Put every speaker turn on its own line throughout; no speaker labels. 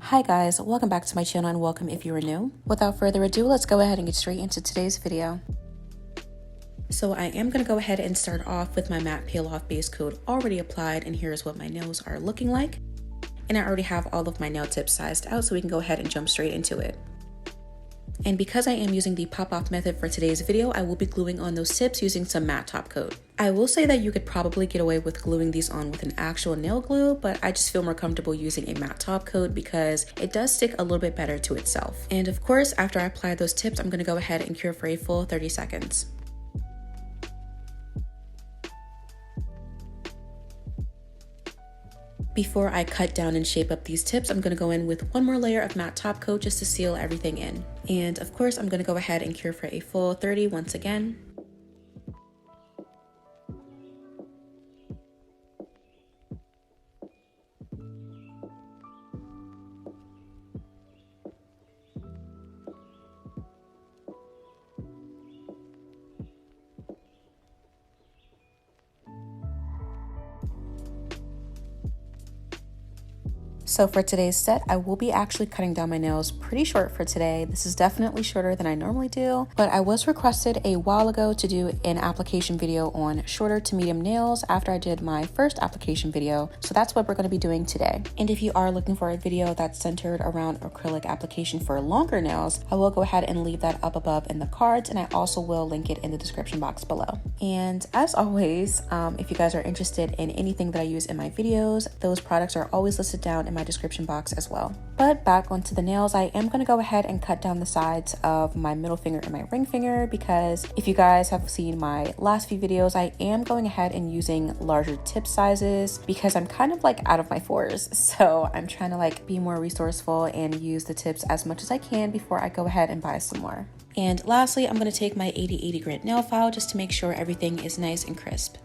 Hi guys, welcome back to my channel and welcome if you are new. Without further ado, let's go ahead and get straight into today's video. So I am going to go ahead and start off with my matte peel off base coat already applied, and here's what my nails are looking like. And I already have all of my nail tips sized out, so we can go ahead and jump straight into it. And because I am using the pop-off method for today's video, I will be gluing on those tips using some matte top coat. I will say that you could probably get away with gluing these on with an actual nail glue, but I just feel more comfortable using a matte top coat because it does stick a little bit better to itself. And of course, after I apply those tips, I'm going to go ahead and cure for a full 30 seconds. Before I cut down and shape up these tips, I'm going to go in with one more layer of matte top coat just to seal everything in. And of course, I'm going to go ahead and cure for a full 30 once again. So for today's set, I will be actually cutting down my nails pretty short for today. This is definitely shorter than I normally do, but I was requested a while ago to do an application video on shorter to medium nails after I did my first application video. So that's what we're going to be doing today. And if you are looking for a video that's centered around acrylic application for longer nails, I will go ahead and leave that up above in the cards, and I also will link it in the description box below. And as always, if you guys are interested in anything that I use in my videos, those products are always listed down in my description box as well. But back onto the nails, I am going to go ahead and cut down the sides of my middle finger and my ring finger, because if you guys have seen my last few videos, I am going ahead and using larger tip sizes because I'm kind of like out of my fours. So I'm trying to like be more resourceful and use the tips as much as I can before I go ahead and buy some more. And lastly, I'm going to take my 80/80 grit nail file just to make sure everything is nice and crisp.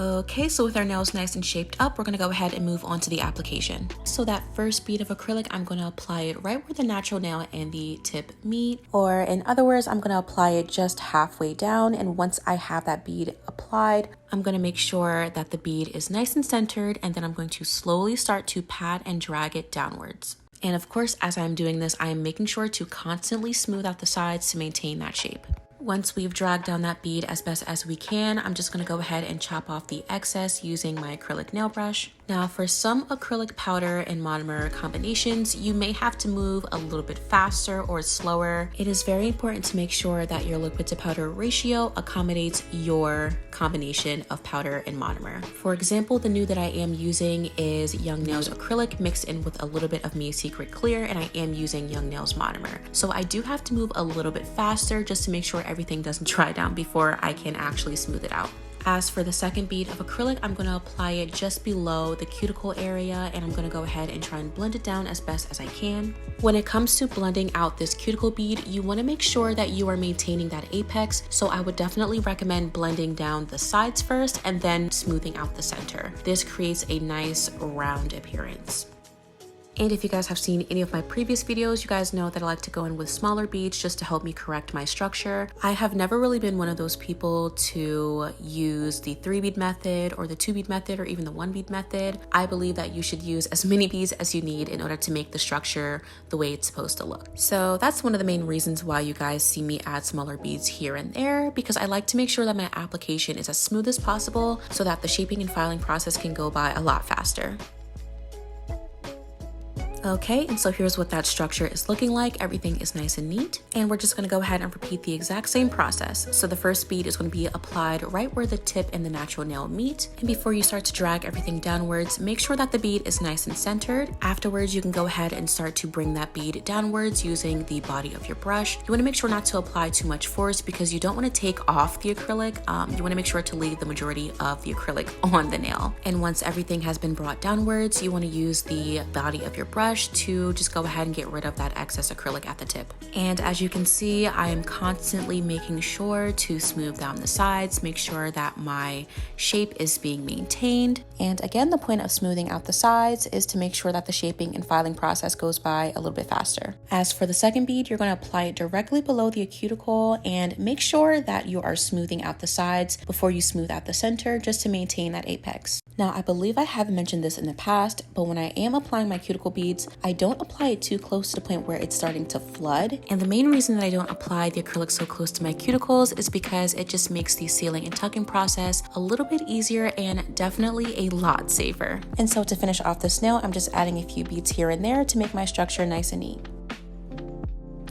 Okay, so with our nails nice and shaped up, we're gonna go ahead and move on to the application. So that first bead of acrylic, I'm gonna apply it right where the natural nail and the tip meet, or in other words, I'm gonna apply it just halfway down. And once I have that bead applied, I'm gonna make sure that the bead is nice and centered, and then I'm going to slowly start to pat and drag it downwards. And of course, as I'm doing this, I am making sure to constantly smooth out the sides to maintain that shape. Once we've dragged down that bead as best as we can, I'm just going to go ahead and chop off the excess using my acrylic nail brush. Now for some acrylic powder and monomer combinations, you may have to move a little bit faster or slower. It is very important to make sure that your liquid to powder ratio accommodates your combination of powder and monomer. For example, the nude that I am using is Young Nails acrylic mixed in with a little bit of Me Secret Clear, and I am using Young Nails monomer. So I do have to move a little bit faster just to make sure everything doesn't dry down before I can actually smooth it out. As for the second bead of acrylic, I'm going to apply it just below the cuticle area, and I'm going to go ahead and try and blend it down as best as I can. When it comes to blending out this cuticle bead, you want to make sure that you are maintaining that apex, so I would definitely recommend blending down the sides first and then smoothing out the center. This creates a nice round appearance. And if you guys have seen any of my previous videos, you guys know that I like to go in with smaller beads just to help me correct my structure. I have never really been one of those people to use the 3-bead method or the 2-bead method or even the 1-bead method. I believe that you should use as many beads as you need in order to make the structure the way it's supposed to look. So that's one of the main reasons why you guys see me add smaller beads here and there, because I like to make sure that my application is as smooth as possible so that the shaping and filing process can go by a lot faster. Okay, and so here's what that structure is looking like. Everything is nice and neat. And we're just gonna go ahead and repeat the exact same process. So the first bead is gonna be applied right where the tip and the natural nail meet. And before you start to drag everything downwards, make sure that the bead is nice and centered. Afterwards, you can go ahead and start to bring that bead downwards using the body of your brush. You wanna make sure not to apply too much force because you don't wanna take off the acrylic. You wanna make sure to leave the majority of the acrylic on the nail. And once everything has been brought downwards, you wanna use the body of your brush to just go ahead and get rid of that excess acrylic at the tip. And as you can see, I am constantly making sure to smooth down the sides, make sure that my shape is being maintained. And again, the point of smoothing out the sides is to make sure that the shaping and filing process goes by a little bit faster. As for the second bead, you're going to apply it directly below the cuticle and make sure that you are smoothing out the sides before you smooth out the center just to maintain that apex. Now, I believe I have mentioned this in the past, but when I am applying my cuticle beads, I don't apply it too close to the point where it's starting to flood. And the main reason that I don't apply the acrylic so close to my cuticles is because it just makes the sealing and tucking process a little bit easier and definitely a lot safer. And so to finish off this nail, I'm just adding a few beads here and there to make my structure nice and neat.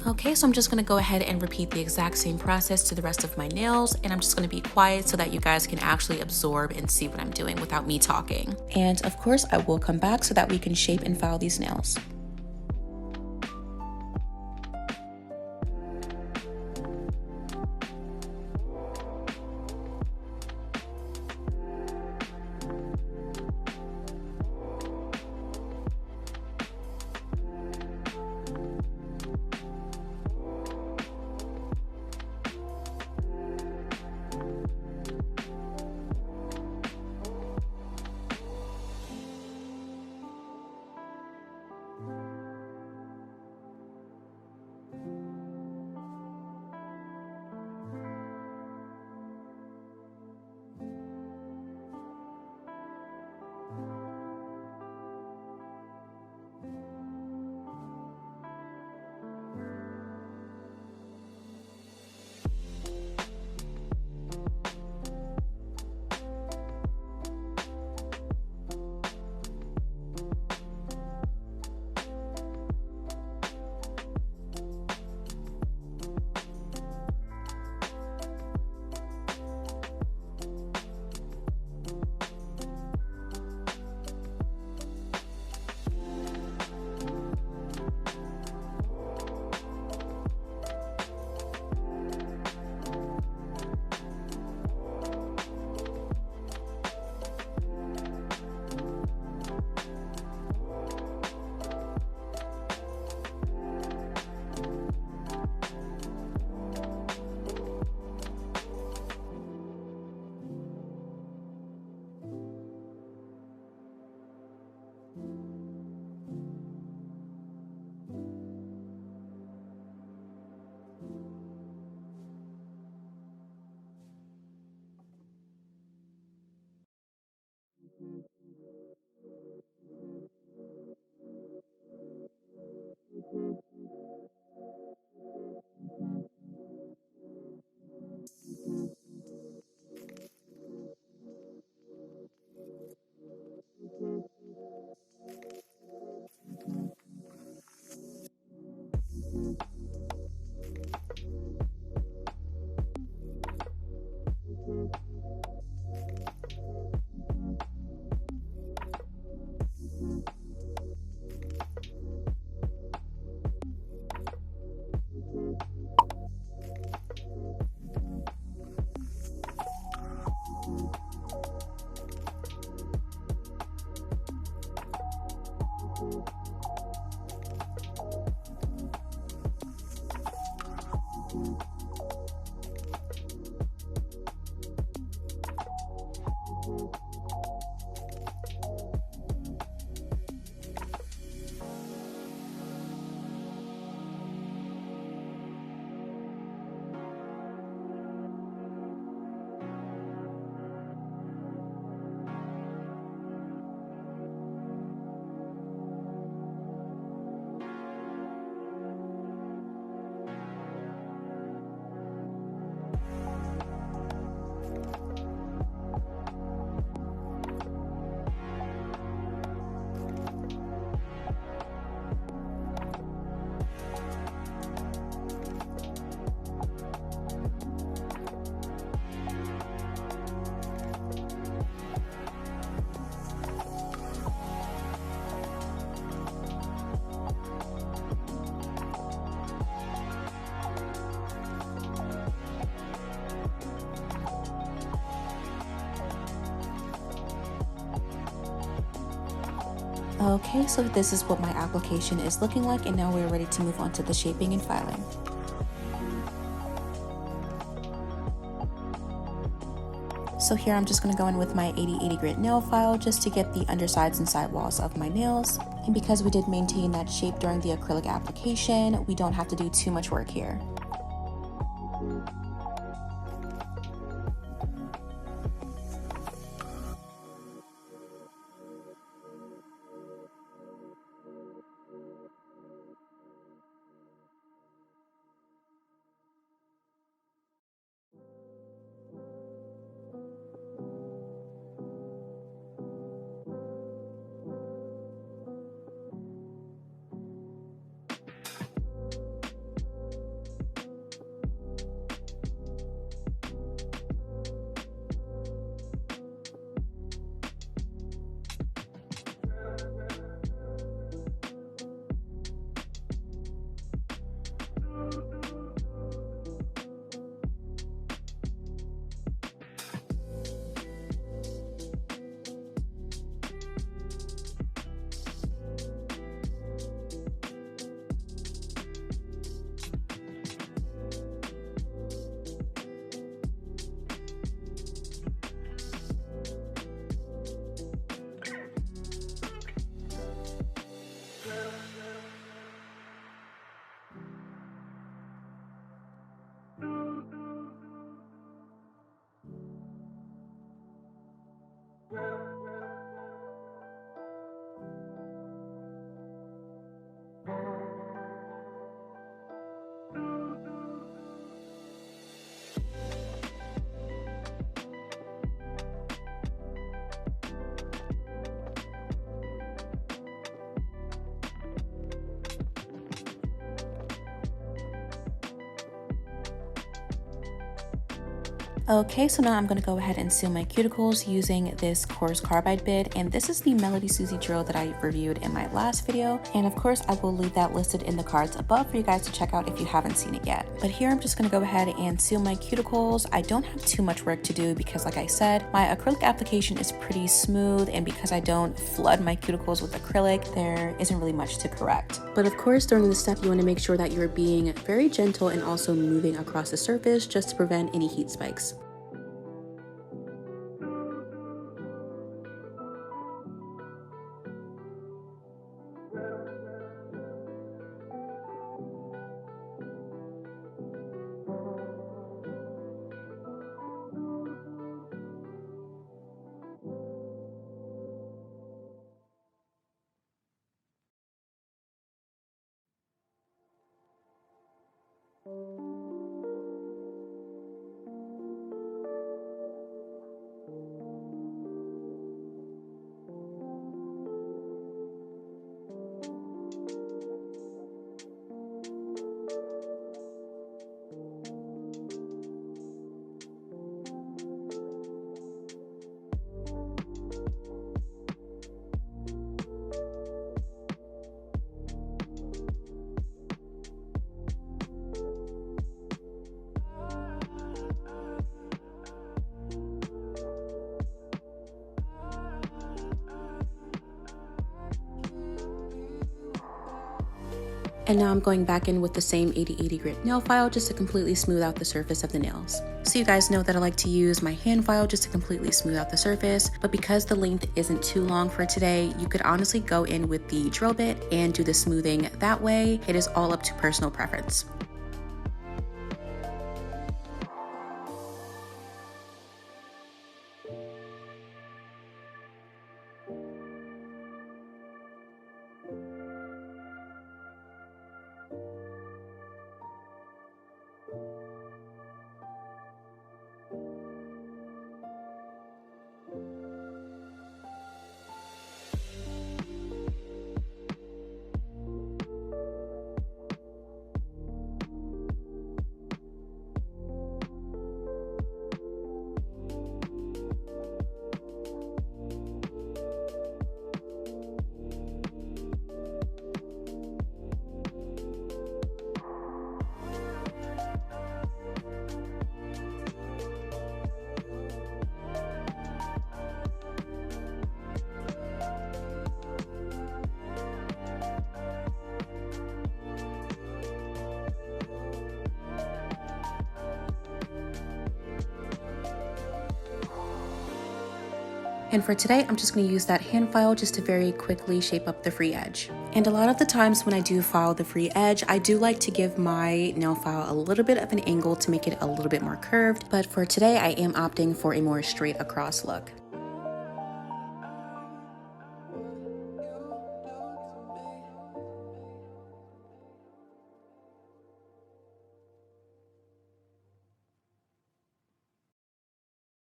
Okay, so I'm just gonna go ahead and repeat the exact same process to the rest of my nails, and I'm just gonna be quiet so that you guys can actually absorb and see what I'm doing without me talking. And of course, I will come back so that we can shape and file these nails. Okay, so this is what my application is looking like, and now we're ready to move on to the shaping and filing. So here I'm just going to go in with my 8080 grit nail file just to get the undersides and sidewalls of my nails. And because we did maintain that shape during the acrylic application, we don't have to do too much work here. Okay, so now I'm going to go ahead and seal my cuticles using this coarse carbide bit, and this is the MelodySusie drill that I reviewed in my last video, and of course I will leave that listed in the cards above for you guys to check out if you haven't seen it yet. But here I'm just going to go ahead and seal my cuticles. I don't have too much work to do because, like I said, my acrylic application is pretty smooth, and because I don't flood my cuticles with acrylic, there isn't really much to correct. But of course, during this step you want to make sure that you're being very gentle and also moving across the surface just to prevent any heat spikes. And now I'm going back in with the same 8080 grit nail file just to completely smooth out the surface of the nails. So you guys know that I like to use my hand file just to completely smooth out the surface, but because the length isn't too long for today, you could honestly go in with the drill bit and do the smoothing that way. It is all up to personal preference. And for today, I'm just going to use that hand file just to very quickly shape up the free edge. And a lot of the times when I do file the free edge, I do like to give my nail file a little bit of an angle to make it a little bit more curved. But for today, I am opting for a more straight across look.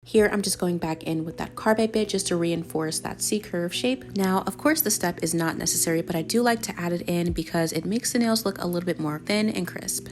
Here, I'm just going back in with that carbide bit just to reinforce that C-curve shape. Now, of course, the step is not necessary, but I do like to add it in because it makes the nails look a little bit more thin and crisp.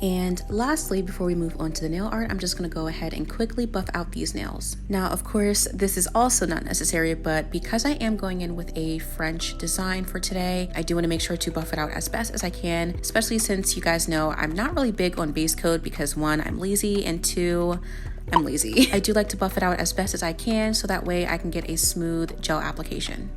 And lastly, before we move on to the nail art, I'm just gonna go ahead and quickly buff out these nails. Now, of course, this is also not necessary, but because I am going in with a French design for today, I do wanna make sure to buff it out as best as I can, especially since you guys know I'm not really big on base coat because one, I'm lazy, and two, I'm lazy. I do like to buff it out as best as I can so that way I can get a smooth gel application.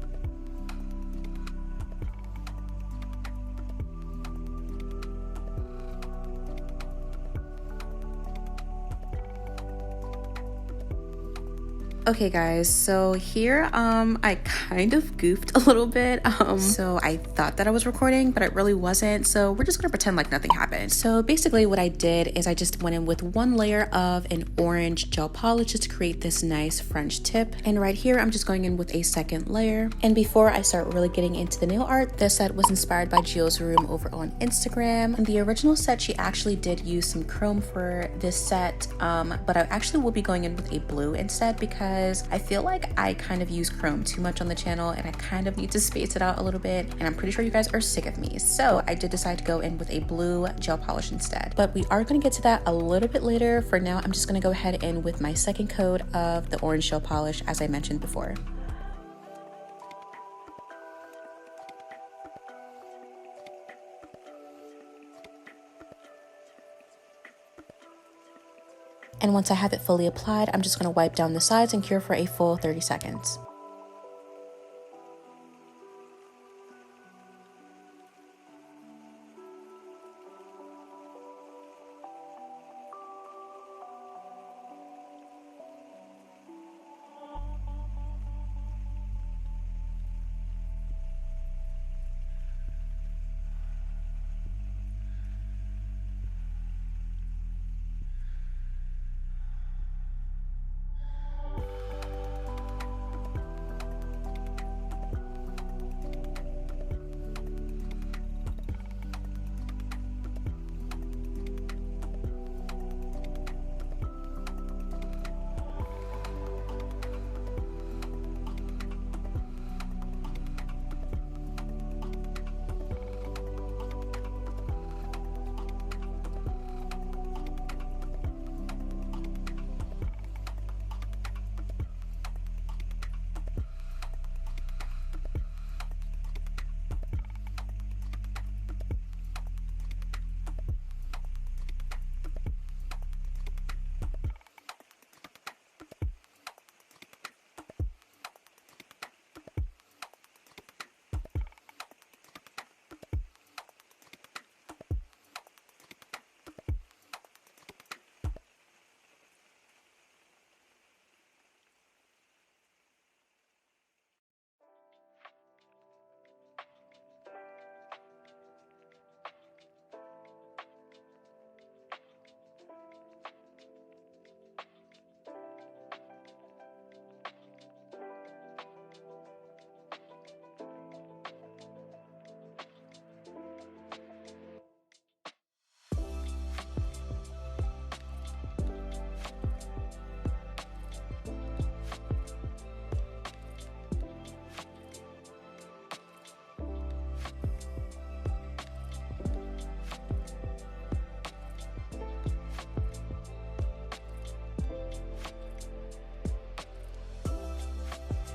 Okay guys, so here I kind of goofed a little bit. So I thought that I was recording, but it really wasn't. So we're just gonna pretend like nothing happened. So basically what I did is I just went in with one layer of an orange gel polish just to create this nice French tip. And right here, I'm just going in with a second layer. And before I start really getting into the nail art, this set was inspired by Gio's Room over on Instagram. In the original set, she actually did use some chrome for this set, but I actually will be going in with a blue instead because I feel like I kind of use chrome too much on the channel and I kind of need to space it out a little bit, and I'm pretty sure you guys are sick of me. So I did decide to go in with a blue gel polish instead. But we are going to get to that a little bit later. For now, I'm just going to go ahead in with my second coat of the orange gel polish as I mentioned before. And once I have it fully applied, I'm just going to wipe down the sides and cure for a full 30 seconds.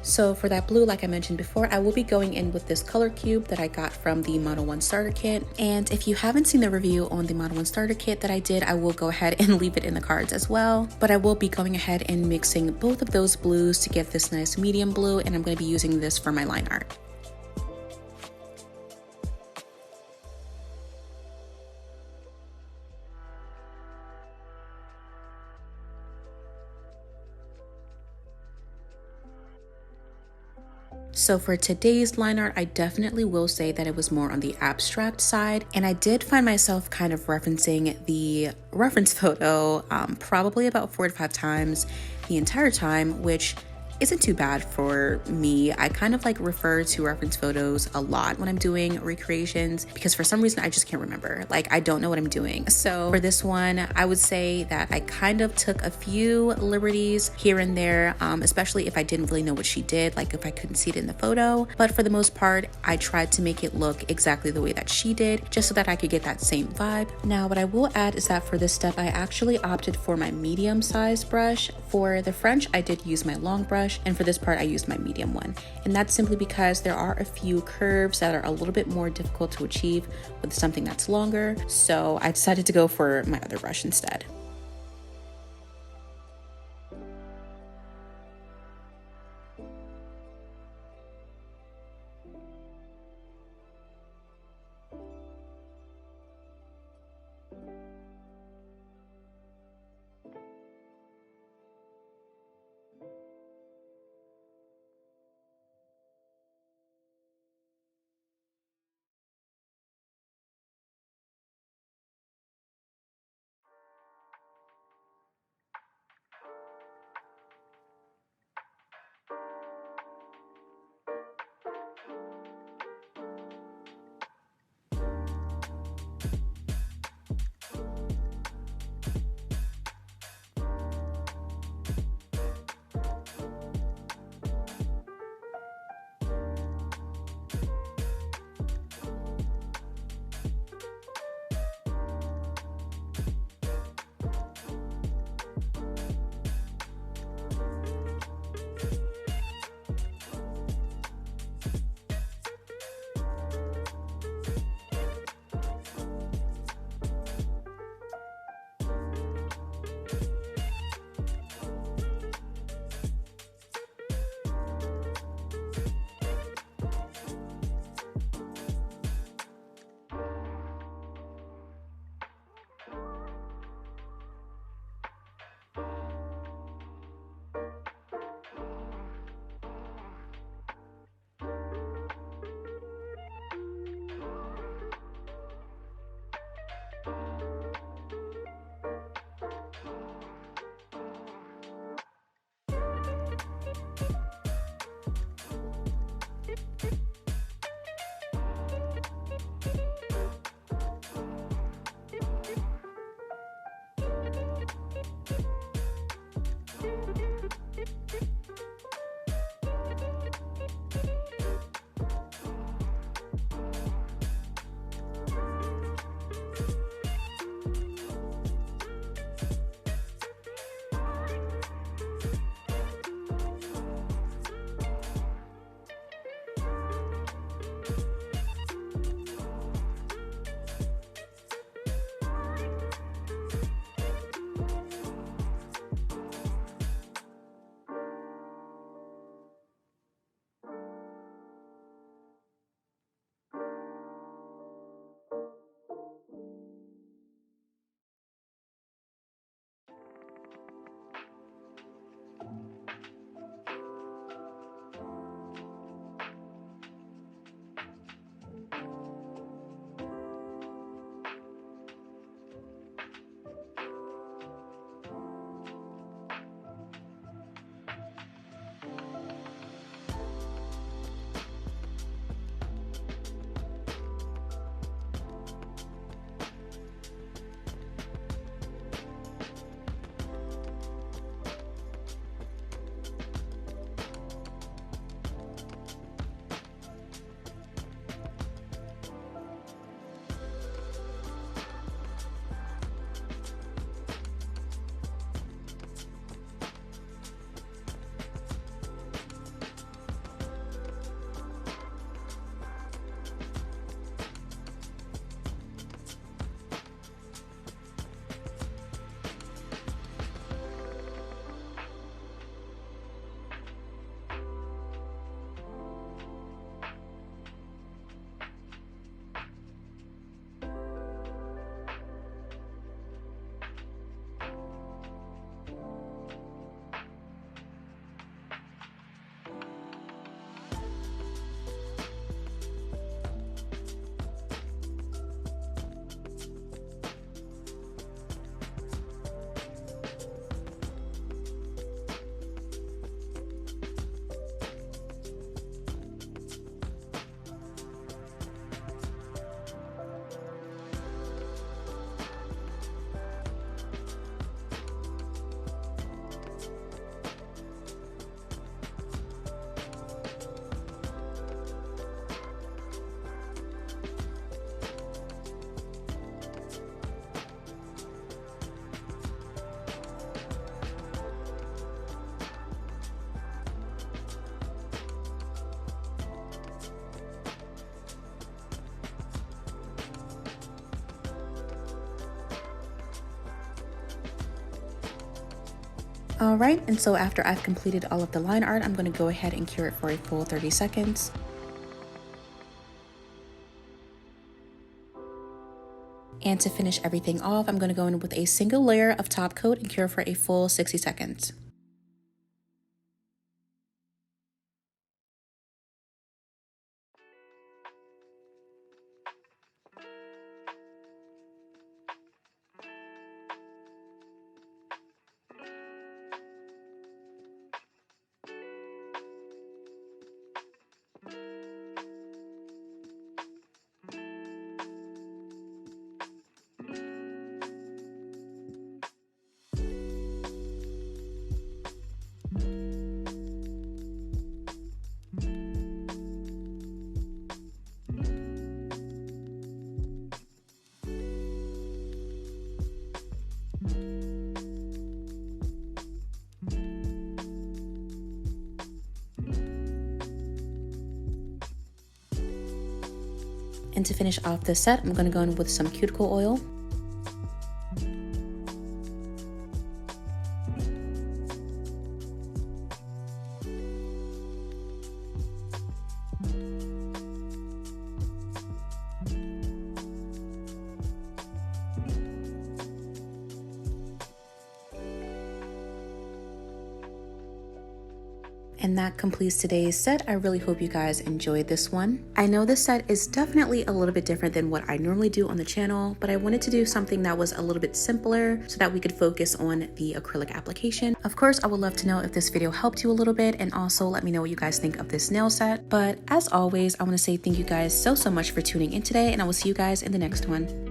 So for that blue, like I mentioned before, I will be going in with this color cube that I got from the Mono 1 starter kit. And if you haven't seen the review on the Mono 1 starter kit that I did, I will go ahead and leave it in the cards as well. But I will be going ahead and mixing both of those blues to get this nice medium blue, and I'm going to be using this for my line art. So for today's line art, I definitely will say that it was more on the abstract side, and I did find myself kind of referencing the reference photo probably about 4 to 5 times the entire time, which isn't too bad for me. I kind of like refer to reference photos a lot when I'm doing recreations because for some reason I just can't remember. Like, I don't know what I'm doing. So for this one, I would say that I kind of took a few liberties here and there, especially if I didn't really know what she did, like if I couldn't see it in the photo. But for the most part, I tried to make it look exactly the way that she did, just so that I could get that same vibe. Now, what I will add is that for this step, I actually opted for my medium-sized brush. For the French, I did use my long brush, and for this part I used my medium one, and that's simply because there are a few curves that are a little bit more difficult to achieve with something that's longer, so I decided to go for my other brush instead. Alright, and so after I've completed all of the line art, I'm going to go ahead and cure it for a full 30 seconds. And to finish everything off, I'm going to go in with a single layer of top coat and cure for a full 60 seconds. And to finish off this set, I'm going to go in with some cuticle oil. And that completes today's set. I really hope you guys enjoyed this one. I know this set is definitely a little bit different than what I normally do on the channel, but I wanted to do something that was a little bit simpler so that we could focus on the acrylic application. Of course, I would love to know if this video helped you a little bit, and also let me know what you guys think of this nail set. But as always, I want to say thank you guys so much for tuning in today, and I will see you guys in the next one.